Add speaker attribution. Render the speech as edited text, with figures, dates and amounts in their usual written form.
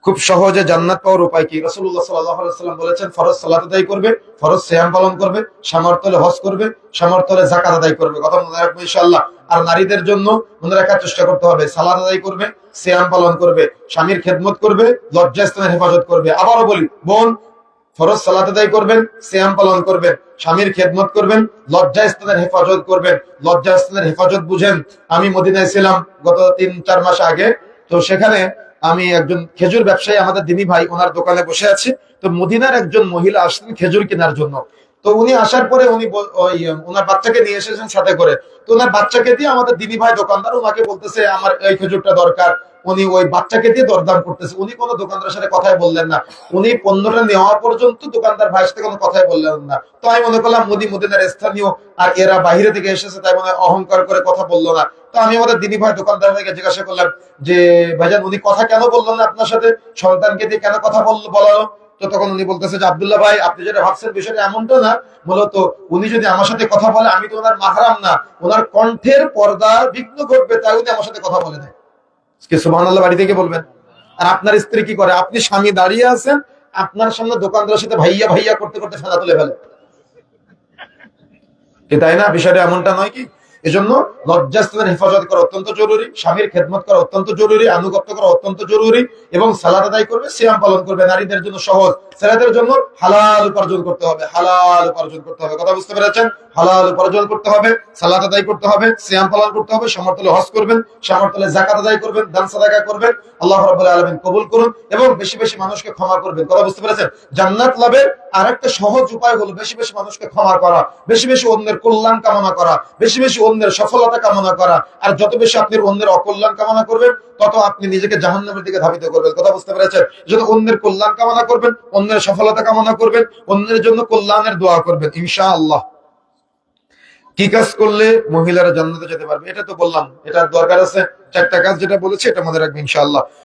Speaker 1: খুব সহজে জান্নাত পাওয়ার উপায় কি? রাসূলুল্লাহ সাল্লাল্লাহু আলাইহি ওয়াসাল্লাম বলেছেন, ফরজ সালাত আদায় করবে, ফরজ সিয়াম পালন করবে, সামর্থ্য হলে হজ করবে, সামর্থ্য হলে যাকাত আদায় করবে। কথা মনে রাখবো ইনশাআল্লাহ। আর নারীদের জন্য মনে রাখার চেষ্টা করতে হবে, সালাত আদায় করবে, সিয়াম পালন করবে, স্বামীর খেদমত করবে, লজ্জাস্থানের হেফাজত করবে। আবারও বলি, বোন, ফরজ সালাত আদায় করবেন, সিয়াম পালন করবেন, স্বামীর খেদমত করবেন, লজ্জাস্থানের হেফাজত করবেন। লজ্জাস্থানের হেফাজত বুঝেন? আমি মদিনায় ছিলাম গত 3-4 মাস আগে। তো সেখানে আমি একজন খেজুর ব্যবসায়ী, আমাদের দিনী ভাই, ওনার দোকানে বসে আছি। তো মদিনার একজন মহিলা আসলেন খেজুর কেনার জন্য। তো উনি আসার পরে উনি ওই ওনার বাচ্চাকে নিয়ে এসেছেন সাথে করে। তো ওনার বাচ্চাকে দিয়ে আমাদের দিনী ভাই দোকানদার ওনাকে বলতেছে আমার এই খেজুরটা দরকার। উনি ওই বাচ্চাকে দিয়ে দরদাম করতেছে। উনি কোনো দোকানদারের সাথে কথাই বললেন না। উনি পণ্যটা নেওয়া পর্যন্ত দোকানদার ভাইয়ের সাথে কোনো কথাই বললেন না। তো আমি মনে করলাম মদিনার স্থানীয়, আর এরা বাইরে থেকে এসেছে, তাই মনে হয় অহংকার করে কথা বললো না। তো আমি আমাদের দিনী ভাই দোকানদার ভাইকে জিজ্ঞাসা করলাম যে ভাইজান, উনি কথা কেন বললো না আপনার সাথে? সন্তানকে দিয়ে কেন কথা বলালো? তো তখন উনি বলতেছে যে আব্দুল্লাহ ভাই, আপনি যেটা ভাবছেন বিষয়টা এমনটা না। মূলত উনি যদি আমার সাথে কথা বলে, আমি তো ওনার মাহরাম না, ওনার কণ্ঠের পর্দা বিঘ্ন ঘটবে, তাই উনি আমার সাথে কথা বলে দেয়। সুবহানাল্লাহ বাড়ি থেকে বলবেন। আর আপনার স্ত্রী কি করে? আপনি স্বামী দাঁড়িয়ে আছেন, আপনার সামনে দোকানদারের সাথে ভাইয়া ভাইয়া করতে করতে ফেলা তুলে ফেলে, কি তাই না? বিষয়টা এমনটা নয় কি? এজন্য লজ্জাস্থানের হেফাজত করা অত্যন্ত জরুরি, স্বামীর খেদমত করা অত্যন্ত জরুরি, আনুগত্য করা অত্যন্ত জরুরি, এবং সালাত আদায় করবে, সিয়াম পালন করবে। নারীদের জন্য সহজ, ছেলেদের জন্য হালাল উপার্জন করতে হবে, হালাল উপার্জন করতে হবে। কথা বুঝতে পেরেছেন? হালাল উপার্জন করতে হবে, সালাত আদায় করতে হবে, সিয়াম পালন করতে হবে, সামর্থ্য হলে হজ করবেন, সামর্থ্য হলে যাকাত আদায় করবেন, দান সাদাকা করবেন। আল্লাহ রাব্বুল আলামিন কবুল করুন, এবং বেশি বেশি মানুষকে ক্ষমা করবেন। কথা বুঝতে পেরেছেন? জান্নাত লাভের আরেকটা সহজ উপায় হলো বেশি বেশি মানুষকে ক্ষমা করা, বেশি বেশি অন্যের কল্যাণ কামনা করা, বেশি বেশি অন্যের সফলতা কামনা করা। আর যত বেশি আপনি অন্যের অকল্যাণ কামনা করবেন, তত আপনি নিজেকে জাহান্নামের দিকে ধাবিত করবেন। কথা বুঝতে পেরেছেন? যত অন্যের কল্যাণ কামনা করবেন, অন্যের সফলতা কামনা করবেন, অন্যের জন্য কল্যাণের দোয়া করবেন, ইনশাআল্লাহ কি কাজ করলে মহিলারা জান্নাতে যেতে পারবে? এটা তো বললাম, এটার দরকার আছে। 4টা কাজ যেটা বলেছি এটা মনে রাখবেন ইনশাআল্লাহ।